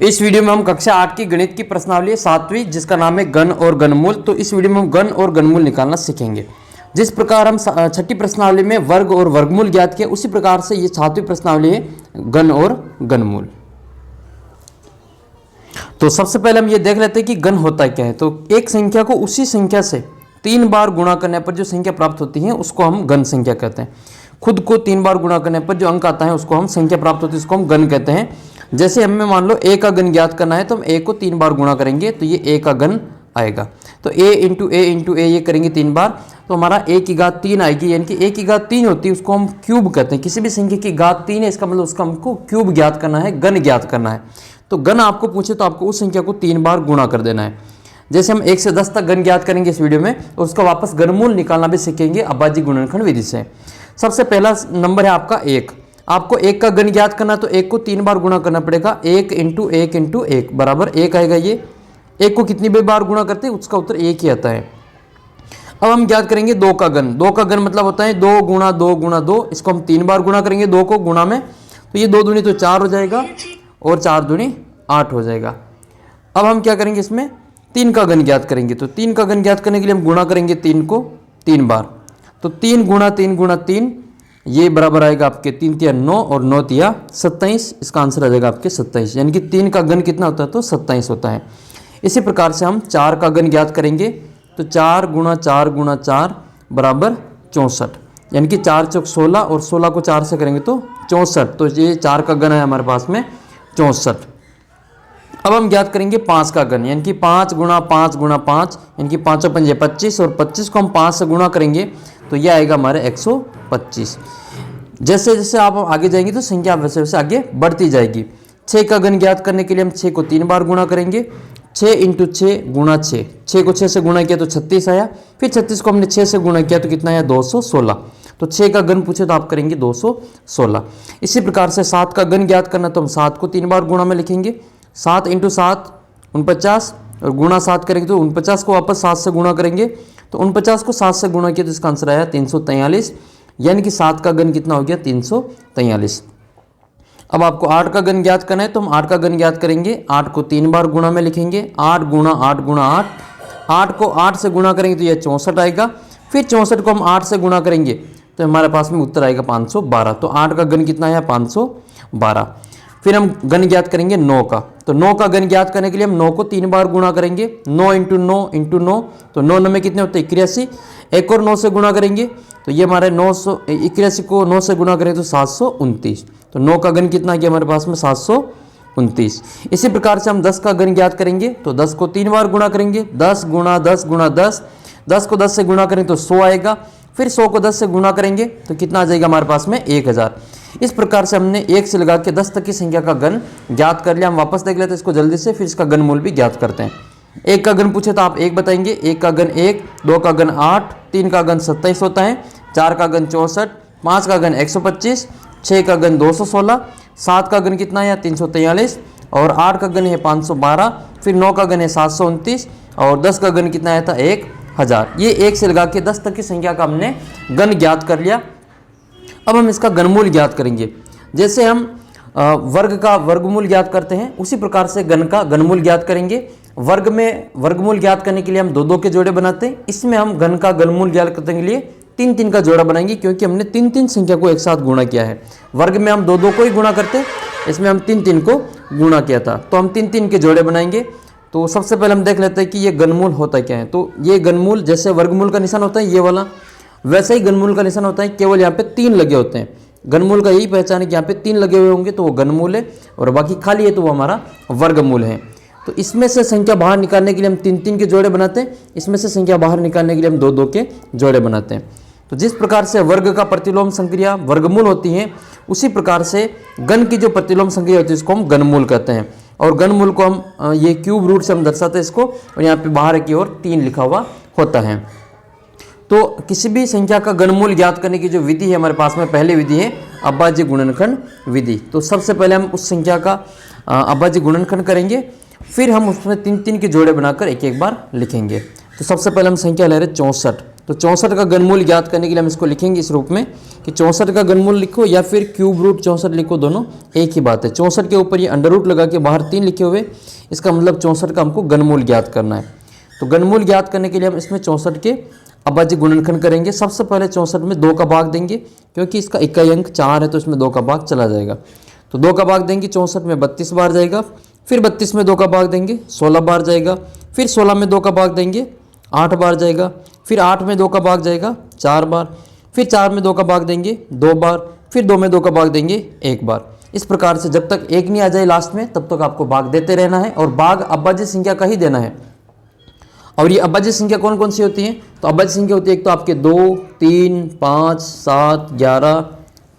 इस वीडियो में हम कक्षा 8 की गणित की प्रश्नावली 7वीं जिसका नाम है घन और घनमूल। तो इस वीडियो में हम घन और घनमूल निकालना सीखेंगे। जिस प्रकार हम छठी प्रश्नावली में वर्ग और वर्गमूल ज्ञात किया, उसी प्रकार से ये 7वीं प्रश्नावली है घन और घनमूल। तो सबसे पहले हम ये देख लेते हैं कि घन होता क्या है। तो एक संख्या को उसी संख्या से 3 बार गुणा करने पर जो संख्या प्राप्त होती है उसको हम घन संख्या कहते हैं। खुद को 3 बार गुणा करने पर जो अंक आता है उसको हम संख्या प्राप्त होती है, उसको हम घन कहते हैं। जैसे हमें मान लो a का घन ज्ञात करना है तो हम a को 3 बार गुणा करेंगे तो ये a का घन आएगा। तो a इंटू a ये करेंगे 3 बार तो हमारा a की घात 3 आएगी, यानी कि a की घात 3 होती है उसको हम क्यूब कहते हैं। किसी भी संख्या की घात 3 है इसका मतलब उसका हमको क्यूब ज्ञात करना है, घन ज्ञात करना है। तो घन आपको पूछे तो आपको उस संख्या को 3 बार गुणा कर देना है। जैसे हम 1 से 10 तक घन ज्ञात करेंगे इस वीडियो में और उसका वापस घनमूल निकालना भी सीखेंगे अभाज्य गुणनखंड विधि से। सबसे पहला नंबर है आपका 1। आपको 1 का घन ज्ञात करना तो 1 को 3 बार गुणा करना पड़ेगा। 1 इंटू 1 बराबर 1 आएगा। ये 1 को कितनी बार गुणा करते हैं उसका उत्तर 1 ही आता है। अब हम ज्ञात करेंगे 2 का घन। 2 का घन मतलब होता है 2 गुणा 2 गुणा 2। इसको हम 3 बार गुणा करेंगे 2 को गुणा में, तो ये 2 दूनी तो 4 हो जाएगा और 4 दूनी 8 हो जाएगा। अब हम क्या करेंगे, इसमें 3 का घन ज्ञात करेंगे। तो 3 का घन ज्ञात करने के लिए हम गुणा करेंगे 3 को 3 बार। तो 3 गुणा 3 ये बराबर आएगा आपके 3 तिया 9 और 9 तिया 27। इसका आंसर आ जाएगा आपके 27, यानी कि 3 का घन कितना होता है तो 27 होता है। इसी प्रकार से हम 4 का घन ज्ञात करेंगे तो 4 गुणा 4 बराबर 64, यानी कि 4 चौक 16 और 16 को 4 से करेंगे तो 64। तो ये 4 का घन है हमारे पास में 64। अब हम ज्ञात करेंगे 5 का घन, यानी कि 5 गुणा 5 यानी कि 5 और 5 25 और 25 को हम 5 से गुणा करेंगे तो यह आएगा हमारे 125। जैसे जैसे आप आगे जाएंगे तो संख्या वैसे वैसे आगे बढ़ती जाएगी। 6 का घन ज्ञात करने के लिए हम 6 को 3 बार गुणा करेंगे। 6 इंटू 6 गुणा 6, 6 को 6 से गुणा किया तो 36 आया। फिर 36 को हमने 6 से गुणा किया तो कितना आया 216। तो 6 का घन पूछे तो आप करेंगे 216। इसी प्रकार से 7 का घन ज्ञात करना तो हम 7 को 3 बार गुणा में लिखेंगे। 7 इंटू 7 49 और गुणा 7 करेंगे तो 49 को वापस 7 से गुणा करेंगे तो 49 को 7 से गुणा किया तो इसका आंसर आया 343, यानी कि 7 का घन कितना हो गया 343। अब आपको 8 का घन ज्ञात करना है तो हम 8 का घन ज्ञात करेंगे। 8 को 3 बार गुणा में लिखेंगे। 8 गुणा 8 को 8 से गुणा करेंगे तो यह 64 आएगा। फिर 64 को हम 8 से गुणा करेंगे तो हमारे पास में उत्तर आएगा 512। तो 8 का घन कितना आया 512। फिर हम घन ज्ञात करेंगे 9 का। तो 9 का घन ज्ञात करने के लिए हम 9 को 3 बार गुणा करेंगे। 9 इंटू 9 तो 9 में कितने होते हैं 81। एक और 9 से गुणा करेंगे तो ये हमारे 981 को 9 से गुणा करें तो 729। तो 9 का घन कितना गया हमारे पास में 729। इसी प्रकार से हम 10 का घन ज्ञात करेंगे तो 10 को 3 बार गुणा करेंगे। 10 गुणा 10 10 को 10 से गुणा करें तो 100 आएगा। फिर 100 को 10 से गुणा करेंगे तो कितना आ जाएगा हमारे पास में 1000। इस प्रकार से हमने 1 से लगा के 10 तक की संख्या का घन ज्ञात कर लिया। हम वापस देख लेते हैं इसको जल्दी से, फिर इसका घनमूल भी ज्ञात करते हैं। 1 का घन पूछे तो आप 1 बताएंगे। 1 का घन 1, 2 का घन 8, 3 का घन 27 होता है, 4 का घन 64, 5 का घन 125, 6 का घन 216, 7 का घन कितना है 343 और 8 का घन है 512। फिर 9 का घन है 729 और 10 का घन कितना आया था 1000। ये 1 से लगा के 10 तक की संख्या का हमने घन ज्ञात कर लिया। अब हम इसका घनमूल ज्ञात करेंगे। जैसे हम वर्ग का वर्गमूल ज्ञात करते हैं उसी प्रकार से घन का घनमूल ज्ञात करेंगे। वर्ग में वर्गमूल ज्ञात करने के लिए हम 2 के जोड़े बनाते हैं। इसमें हम घन का घनमूल ज्ञात करने के लिए 3 का जोड़ा बनाएंगे, क्योंकि हमने 3 संख्या को एक साथ गुणा किया है। वर्ग में हम 2 को ही गुणा करते हैं, इसमें हम 3 को गुणा किया था तो हम 3 के जोड़े बनाएंगे। तो सबसे पहले हम देख लेते हैं कि ये घनमूल होता क्या है। तो ये घनमूल जैसे वर्गमूल का निशान होता है ये वाला, वैसे ही घनमूल का निशान होता है, केवल यहाँ पे 3 लगे होते हैं। घनमूल का यही पहचान है कि यहाँ पे 3 लगे हुए होंगे तो वो घनमूल है और बाकी खाली है तो वो हमारा वर्गमूल है। तो इसमें से संख्या बाहर निकालने के लिए हम 3 के जोड़े बनाते हैं, इसमें से संख्या बाहर निकालने के लिए हम 2 के जोड़े बनाते हैं। तो जिस प्रकार से वर्ग का प्रतिलोम संक्रिया वर्गमूल होती है, उसी प्रकार से घन की जो प्रतिलोम संक्रिया होती है उसको हम घनमूल कहते हैं। और घनमूल को हम ये क्यूब रूट से हम दर्शाते हैं इसको, और यहाँ पे बाहर की ओर 3 लिखा हुआ होता है। तो किसी भी संख्या का घनमूल ज्ञात करने की जो विधि है हमारे पास में, पहली विधि है अभाज्य गुणनखंड विधि। तो सबसे पहले हम उस संख्या का अभाज्य गुणनखंड करेंगे, फिर हम उसमें 3 के जोड़े बनाकर एक बार लिखेंगे। तो सबसे पहले हम संख्या ले रहे हैं 64। तो 64 का घनमूल ज्ञात करने के लिए हम इसको लिखेंगे इस रूप में कि 64 का घनमूल लिखो या फिर क्यूब रूट 64 लिखो, दोनों एक ही बात है। 64 के ऊपर ये अंडर रूट लगा के बाहर 3 लिखे हुए, इसका मतलब 64 का हमको घनमूल ज्ञात करना है। तो घनमूल ज्ञात करने के लिए हम इसमें 64 के अभाज्य गुणनखंड करेंगे। सबसे पहले 64 में 2 का भाग देंगे, क्योंकि इसका इकाई अंक 4 है तो इसमें 2 का भाग चला जाएगा। तो 2 का भाग देंगे, 64 में 32 बार जाएगा, फिर 32 में 2 का भाग देंगे 16 बार जाएगा, फिर 16 में 2 का भाग देंगे 8 बार जाएगा, फिर 8 में 2 का भाग जाएगा 4 बार, फिर 4 में 2 का भाग देंगे 2 बार, फिर 2 में 2 का भाग देंगे 1 बार। इस प्रकार से जब तक 1 नहीं आ जाए लास्ट में तब तक आपको भाग देते रहना है, और भाग अभाज्य संख्या का ही देना है। और ये अभाज्य संख्या कौन कौन सी होती है? तो अभाज्य संख्या होती है एक तो आपके 2, 3, 5, 7, 11,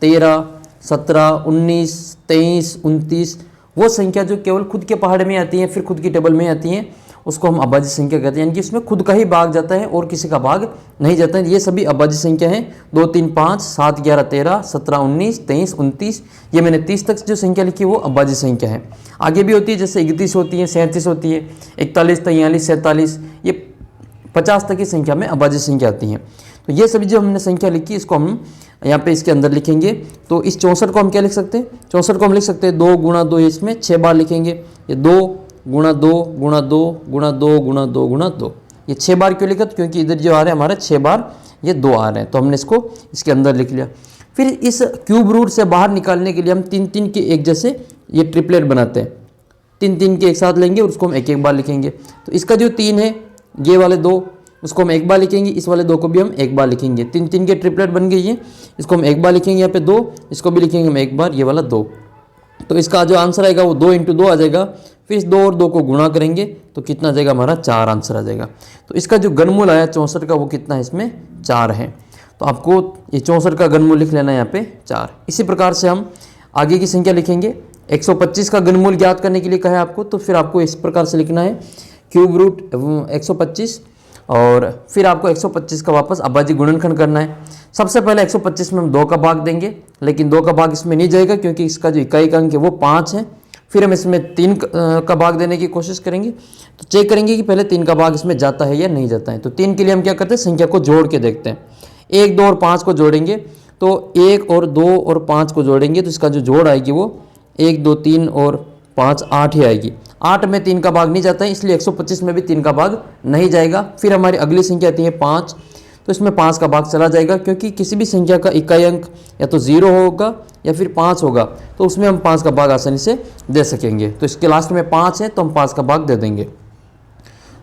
13, 17, 19, 23, 29, वो संख्या जो केवल खुद के पहाड़ में आती हैं, फिर खुद की टेबल में आती हैं, उसको हम अभाज्य संख्या कहते हैं। यानी कि इसमें खुद का ही भाग जाता है और किसी का भाग नहीं जाता है। ये सभी अभाज्य संख्या हैं। 2, 3, 5, 7, 11, 13, 17, 19, 23, 29, ये मैंने 30 तक जो संख्या लिखी है वो अभाज्य संख्या है। आगे भी होती है, जैसे 31 होती है, 37 होती है, 41, 43, 47, ये 50 तक की संख्या में अभाज्य संख्या आती हैं। तो ये सभी जो हमने संख्या लिखी इसको हम यहाँ पे इसके अंदर लिखेंगे। तो इस 64 को हम क्या लिख सकते हैं? 64 को हम लिख सकते हैं 2 गुणा 2, इसमें 6 बार लिखेंगे। ये 2 गुणा 2 गुणा 2 गुणा 2 गुणा 2 गुणा 2, ये 6 बार क्यों लिखा? क्योंकि इधर जो आ रहा है हमारा 6 बार, ये 2 आ रहे हैं, तो हमने इसको इसके अंदर लिख लिया। फिर इस क्यूब रूट से बाहर निकालने के लिए हम 3-3 के एक जैसे ये ट्रिपलेट बनाते हैं। 3-3 के एक साथ लेंगे और उसको हम एक बार लिखेंगे। तो इसका जो 3 है, ये वाले 2, उसको हम एक बार लिखेंगे, इस वाले 2 को भी हम एक बार लिखेंगे। 3-3 के ट्रिपलेट बन गई है, इसको हम एक बार लिखेंगे, यहाँ पे 2, इसको भी लिखेंगे हम एक बार, ये वाला 2। तो इसका जो आंसर आएगा वो 2 × 2 आ जाएगा। फिर इस 2 और 2 को गुणा करेंगे तो कितना आ जाएगा हमारा? 4 आंसर आ जाएगा। तो इसका जो घनमूल आया 64 का वो कितना है? इसमें 4 है। तो आपको ये 64 का घनमूल लिख लेना है यहाँ पे 4। इसी प्रकार से हम आगे की संख्या लिखेंगे। 125 का घनमूल ज्ञात करने के लिए कहा है आपको, तो फिर आपको इस प्रकार से लिखना है क्यूब रूट 125, और फिर आपको 125 का वापस अभाज्य गुणनखंड करना है। सबसे पहले 125 में हम 2 का भाग देंगे, लेकिन 2 का भाग इसमें नहीं जाएगा क्योंकि इसका जो इकाई का अंक है वो 5 है। फिर हम इसमें 3 का भाग देने की कोशिश करेंगे, तो चेक करेंगे कि पहले 3 का भाग इसमें जाता है या नहीं जाता है। तो 3 के लिए हम क्या करते हैं? संख्या को जोड़ के देखते हैं। 1, 2 और 5 को जोड़ेंगे, तो 1 और 2 और 5 को जोड़ेंगे तो इसका जो जोड़ आएगी वो 1, 2, 3 और 5, 8 ही आएगी। 8 में 3 का भाग नहीं जाता है, इसलिए 125 में भी 3 का भाग नहीं जाएगा। फिर हमारी अगली संख्या आती है 5, तो इसमें 5 का भाग चला जाएगा, क्योंकि किसी भी संख्या का इकाई अंक या तो 0 होगा या फिर 5 होगा, तो उसमें हम 5 का भाग आसानी से दे सकेंगे। तो इसके लास्ट में 5 है तो हम 5 का भाग दे देंगे।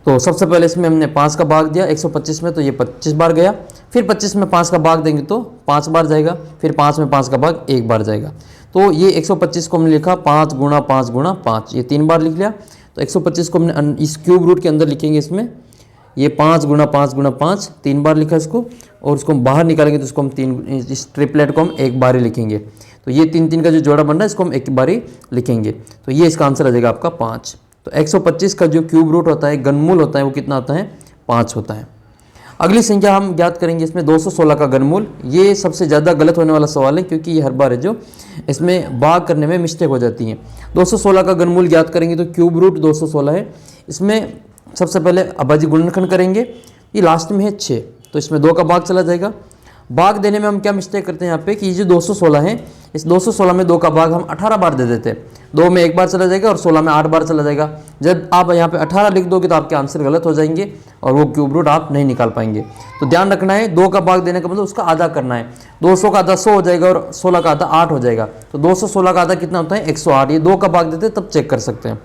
तो सबसे पहले इसमें हमने 5 का भाग दिया 125 में, तो ये 25 बार गया। फिर 25 में 5 का भाग देंगे तो 5 बार जाएगा। फिर 5 में 5 का भाग 1 बार जाएगा। तो ये 125 को हमने लिखा 5 गुणा 5 गुणा 5, ये 3 बार लिख लिया। तो 125 को हमने इस क्यूब रूट के अंदर लिखेंगे, इसमें ये 5 गुणा 5 गुणा 5, 3 बार लिखा इसको, और उसको हम बाहर निकालेंगे तो इसको हम 3, इस ट्रिपलेट को हम 1 बार ही लिखेंगे। तो ये 3-3 का जो जोड़ा बन रहा है इसको हम 1 बार ही लिखेंगे। तो ये इसका आंसर आ जाएगा आपका 5। तो 125 का जो क्यूब रूट होता है, घनमूल होता है, वो कितना आता है? 5 होता है। अगली संख्या हम ज्ञात करेंगे इसमें 216 का घनमूल। ये सबसे ज़्यादा गलत होने वाला सवाल है, क्योंकि ये हर बार है जो इसमें भाग करने में मिस्टेक हो जाती है। 216 का घनमूल ज्ञात करेंगे तो क्यूब रूट 216 है। इसमें सबसे पहले अभाज्य गुणनखंड करेंगे, ये लास्ट में है 6, तो इसमें 2 का भाग चला जाएगा। भाग देने में हम क्या मिस्टेक करते हैं यहाँ पे कि ये जो 216 है, इस 216 में 2 का भाग हम 18 बार दे देते हैं। 2 में 1 बार चला जाएगा और 16 में 8 बार चला जाएगा। जब आप यहाँ पे 18 लिख दोगे तो आपके आंसर गलत हो जाएंगे और वो क्यूब रूट आप नहीं निकाल पाएंगे। तो ध्यान रखना है, 2 का भाग देने का मतलब उसका आधा करना है। 200 का आधा 100 हो जाएगा और 16 का आधा 8 हो जाएगा। तो 216 का आधा कितना होता है? 108। ये 2 का भाग देते तब चेक कर सकते हैं।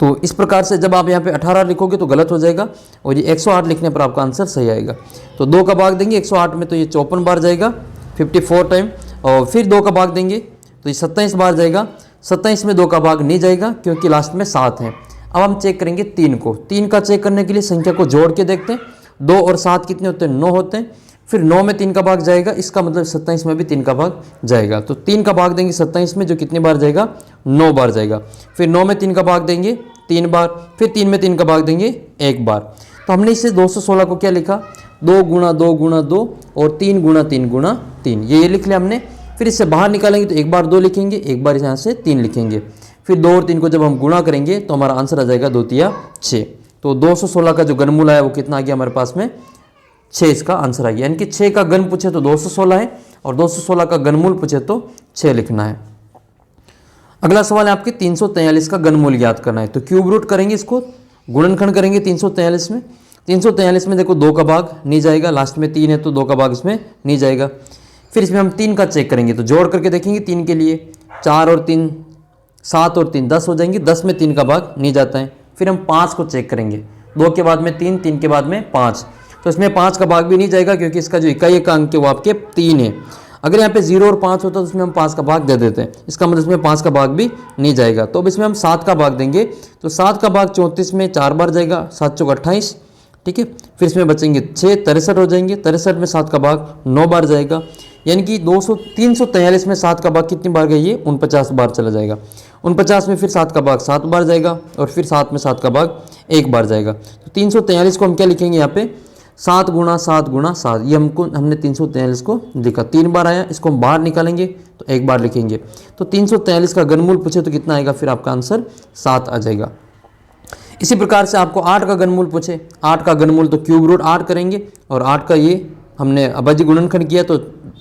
तो इस प्रकार से जब आप यहाँ पे 18 लिखोगे तो गलत हो जाएगा, और ये 108 लिखने पर आपका आंसर सही आएगा। तो 2 का भाग देंगे 108 में, तो ये 54 बार जाएगा 54 टाइम, और फिर 2 का भाग देंगे तो ये 27 बार जाएगा। 27 में 2 का भाग नहीं जाएगा क्योंकि लास्ट में 7 है। अब हम चेक करेंगे 3 को। 3 का चेक करने के लिए संख्या को जोड़ के देखते हैं। 2 और 7 कितने होते हैं? 9 होते हैं। फिर 9 में 3 का भाग जाएगा, इसका मतलब 27 में भी 3 का भाग जाएगा। तो 3 का भाग देंगे 27 में, जो कितनी बार जाएगा? 9 बार जाएगा। फिर 9 में 3 का भाग देंगे 3 बार, फिर 3 में 3 का भाग देंगे 1 बार। तो हमने इसे 216 को क्या लिखा? 2 गुणा 2 गुणा 2 और 3 गुणा 3 गुणा 3, ये लिख लिया हमने। फिर इससे बाहर निकालेंगे तो 1 बार 2 लिखेंगे, 1 बार यहाँ से 3 लिखेंगे। फिर 2 और 3 को जब हम गुणा करेंगे तो हमारा आंसर आ जाएगा 2 तिया 6। तो 216 का जो घनमूल आया वो कितना आ गया हमारे पास में? 6 इसका आंसर आ गया। यानी कि 6 का घन पूछे तो 216 है और 216 का घनमूल पूछे तो 6 लिखना है। अगला सवाल है आपके 343 का घनमूल ज्ञात करना है। तो क्यूब रूट करेंगे, इसको गुणनखंड करेंगे 343 में। 343 में देखो 2 का भाग नहीं जाएगा, लास्ट में 3 है तो 2 का भाग इसमें नहीं जाएगा। फिर इसमें हम 3 का चेक करेंगे, तो जोड़ करके देखेंगे 3 के लिए 4 और 3 7 और 3 10 हो जाएंगे, 10 में 3 का भाग नहीं जाता है। फिर हम 5 को चेक करेंगे, 2 के बाद में 3, 3 के बाद में 5, तो इसमें 5 का भाग भी नहीं जाएगा क्योंकि इसका जो इकाई का अंक है वो आपके 3 है। अगर यहाँ पे 0 और 5 होता तो उसमें हम 5 का भाग दे देते हैं, इसका मतलब इसमें 5 का भाग भी नहीं जाएगा। तो अब इसमें हम 7 का भाग देंगे, तो 7 का भाग 34 में 4 बार जाएगा, 7 चौक 28, ठीक है। फिर इसमें बचेंगे 6, 63 हो जाएंगे, 63 में 7 का भाग 9 बार जाएगा। यानी कि 343 में 7 का भाग कितनी बार गई है, 49 बार चला जाएगा। 49 में फिर 7 का भाग 7 बार जाएगा और फिर 7 में 7 का भाग 1 बार जाएगा। तो 343 को हम क्या लिखेंगे यहाँ पे, 7 गुणा 7 गुणा 7, ये हमने 343 को लिखा, 3 बार आया, इसको हम बाहर निकालेंगे तो 1 बार लिखेंगे। तो 343 का घनमूल पूछे तो कितना आएगा, फिर आपका आंसर 7 आ जाएगा। इसी प्रकार से आपको 8 का घनमूल पूछे, 8 का घनमूल तो क्यूब रूट 8 करेंगे और 8 का ये हमने अभाज्य गुणनखंड किया तो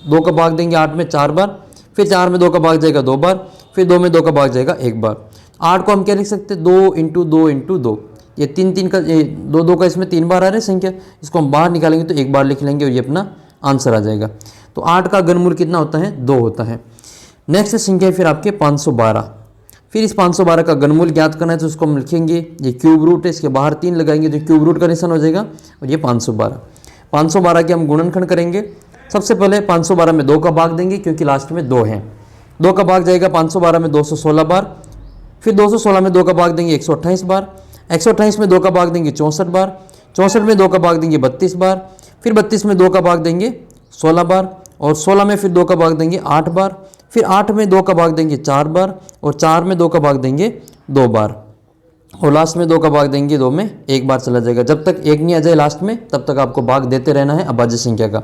2 का भाग देंगे 8 में 4 बार, फिर 4 में 2 का भाग जाएगा 2 बार, फिर 2 में 2 का भाग जाएगा 1 बार। 8 को हम क्या लिख सकते हैं, 2 इंटू 2 इंटू 2, ये 3 का 2 का इसमें 3 बार आ रहा है संख्या, इसको हम बाहर निकालेंगे तो 1 बार लिख लेंगे और ये अपना आंसर आ जाएगा। तो 8 का घनमूल कितना होता है, 2 होता है। नेक्स्ट संख्या है फिर आपके 512। फिर इस 512 का घनमूल ज्ञात करना है तो उसको हम लिखेंगे, ये क्यूब रूट है, इसके बाहर 3 लगाएंगे तो क्यूब रूट का निशान हो जाएगा और ये 512। 512 के हम गुणनखंड करेंगे। सबसे पहले 512 में 2 का भाग देंगे क्योंकि लास्ट में 2 है, 2 का भाग जाएगा 512 में 216 बार, फिर 216 में 2 का भाग देंगे 128 बार, 128 में 2 का भाग देंगे 64 बार, 64 में 2 का भाग देंगे 32 बार, फिर 32 में 2 का भाग देंगे 16 बार और 16 में फिर 2 का भाग देंगे 8 बार, फिर 8 में 2 का भाग देंगे 4 बार और 4 में 2 का भाग देंगे 2 बार और लास्ट में 2 का भाग देंगे 2 में 1 बार चला जाएगा। जब तक 1 नहीं आ जाए लास्ट में तब तक आपको भाग देते रहना है अभाज्य संख्या का।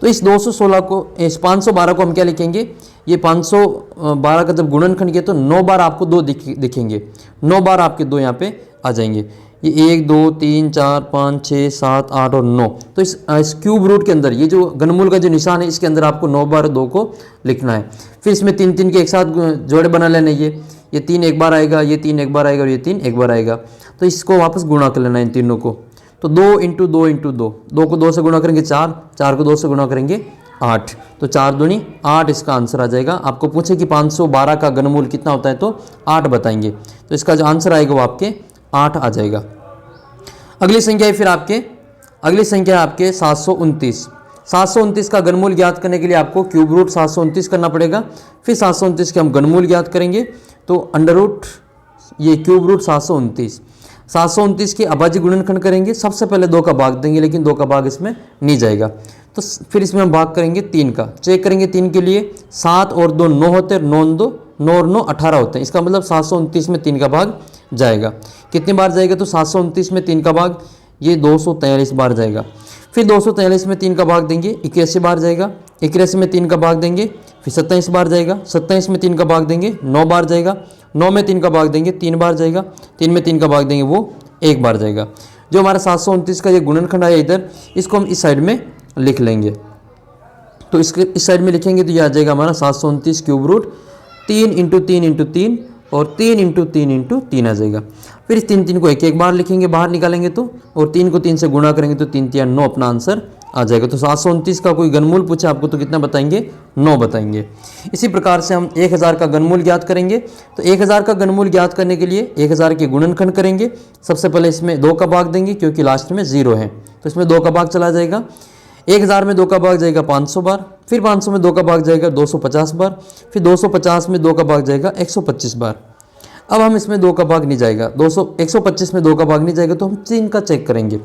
तो इस 216 को, इस 512 को हम क्या लिखेंगे, ये 512 का जब गुणनखंड किया तो 9 बार आपको 2 दिखेंगे, 9 बार आपके 2 यहाँ पे आ जाएंगे। ये 1 2 3 4 5 6 7 8 और 9। तो इस क्यूब रूट के अंदर ये जो घनमूल का जो निशान है इसके अंदर आपको 9 बार 2 को लिखना है। फिर इसमें 3 3 के एक साथ जोड़े बना लेने, ये 3 एक बार आएगा, ये 3 एक बार आएगा और ये 3 एक बार आएगा। तो इसको वापस गुणा कर लेना इन तीनों को। तो 2 इंटू 2 इंटू 2, 2 को 2 से गुणा करेंगे 4, 4 को 2 से गुणा करेंगे 8, तो 4 दूनी 8 इसका आंसर आ जाएगा। आपको पूछे कि 512 का घनमूल कितना होता है तो 8 बताएंगे, तो इसका जो आंसर आएगा वो आपके 8 आ जाएगा। अगली संख्या है फिर आपके, अगली संख्या है आपके 729। 729 का घनमूल ज्ञात करने के लिए आपको क्यूब रूट 729 करना पड़ेगा। फिर 729 के हम घनमूल ज्ञात करेंगे तो अंडर रूट ये क्यूब रूट 729, 729 के अभाज्य गुणनखंड करेंगे। सबसे पहले 2 का भाग देंगे लेकिन 2 का भाग इसमें नहीं जाएगा, तो फिर इसमें हम भाग करेंगे 3 का, चेक करेंगे 3 के लिए 7 और 2 9 होते हैं, 9 और 9 18 होते हैं, इसका मतलब 729 में 3 का भाग जाएगा। कितनी बार जाएगा तो 729 में 3 का भाग ये 243 बार जाएगा। फिर 243 में 3 का भाग देंगे 81 बार जाएगा, 81 में 3 का भाग देंगे फिर 27 बार जाएगा, 27 में 3 का भाग देंगे 9 बार जाएगा, 9 में 3 का भाग देंगे 3 बार जाएगा, 3 में 3 का भाग देंगे वो 1 बार जाएगा। जो हमारा 729 का ये गुणनखंड आया इधर, इसको हम इस साइड में लिख लेंगे। तो इसके इस साइड में लिखेंगे तो ये आ जाएगा हमारा 729 क्यूब रूट 3 इंटू 3 इंटू 3 और 3 इंटू 3 इंटू 3 आ जाएगा। फिर इस 3 को एक बार लिखेंगे, बाहर निकालेंगे तो, और 3 को 3 से गुणा करेंगे तो 3 3 9 अपना आंसर आ जाएगा। तो 729 का कोई घनमूल पूछे आपको तो कितना बताएंगे, 9 बताएंगे। इसी प्रकार से हम 1000 का घनमूल ज्ञात करेंगे। तो 1000 का घनमूल ज्ञात करने के लिए 1000 के गुणनखंड करेंगे। सबसे पहले इसमें 2 का भाग देंगे क्योंकि लास्ट में 0 है, तो इसमें 2 का भाग चला जाएगा। 1000 में 2 का भाग जाएगा 500 बार, फिर 500 में 2 का भाग जाएगा 250 बार, फिर 250 में 2 का भाग जाएगा 125 बार। अब हम इसमें 2 का भाग नहीं जाएगा, 125 में 2 का भाग नहीं जाएगा तो हम 3 का चेक करेंगे।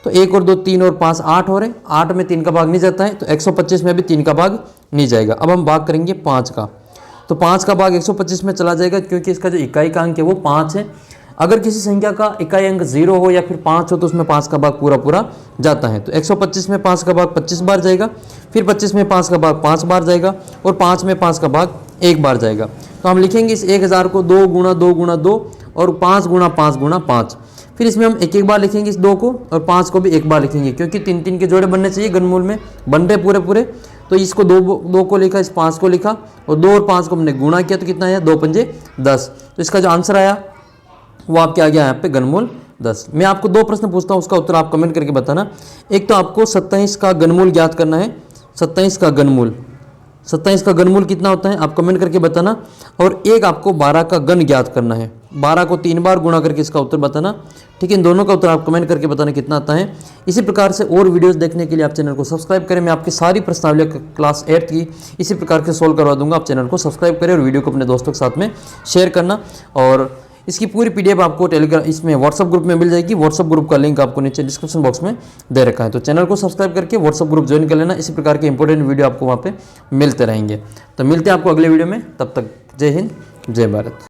तो 1 और 2 3 और 5 8 हो रहे, 8 में 3 का भाग नहीं जाता है, तो 125 में भी 3 का भाग नहीं जाएगा। अब हम भाग करेंगे 5 का, तो 5 का भाग 125 में चला जाएगा क्योंकि इसका जो इकाई का अंक है वो 5 है। अगर किसी संख्या का इकाई अंक 0 हो या फिर 5 हो तो उसमें 5 का भाग पूरा पूरा जाता है। तो 125 में 5 का भाग 25 बार जाएगा, फिर 25 में 5 का भाग 5 बार जाएगा और 5 में 5 का भाग 1 बार जाएगा। तो हम लिखेंगे इस 1000 को 2 गुणा 2 गुणा 2 और 5 गुणा 5 गुणा 5। फिर इसमें हम एक एक बार लिखेंगे इस 2 को, और 5 को भी एक बार लिखेंगे, क्योंकि 3-3 के जोड़े बनने चाहिए घनमूल में, बन रहे पूरे पूरे। तो इसको 2 को लिखा, इस 5 को लिखा, और 2 और 5 को हमने गुणा किया तो कितना आया, 2 पंजे 10। तो इसका जो आंसर आया वो आपके आ गया यहाँ पे घनमूल 10। मैं आपको 2 प्रश्न पूछता हूँ, उसका उत्तर आप कमेंट करके बताना। एक तो आपको 27 का घनमूल ज्ञात करना है, 27 का घनमूल, 27 का घनमूल कितना होता है आप कमेंट करके बताना। और एक आपको 12 का घन ज्ञात करना है, 12 को 3 बार गुणा करके इसका उत्तर बताना। ठीक है, इन दोनों का उत्तर आप कमेंट करके बताना कितना आता है। इसी प्रकार से और वीडियोस देखने के लिए आप चैनल को सब्सक्राइब करें। मैं आपकी सारी प्रश्नावली क्लास 8th की इसी प्रकार से सोल्व करवा दूंगा। आप चैनल को सब्सक्राइब करें और वीडियो को अपने दोस्तों के साथ में शेयर करना। और इसकी पूरी PDF आपको टेलीग्राम इसमें व्हाट्सअप ग्रुप में मिल जाएगी। व्हाट्सअप ग्रुप का लिंक आपको नीचे डिस्क्रिप्शन बॉक्स में दे रखा है। तो चैनल को सब्सक्राइब करके व्हाट्सअप ग्रुप ज्वाइन कर लेना। इसी प्रकार के इंपॉर्टेंट वीडियो आपको वहाँ पे मिलते रहेंगे। तो मिलते हैं आपको अगले वीडियो में, तब तक जय हिंद, जय भारत।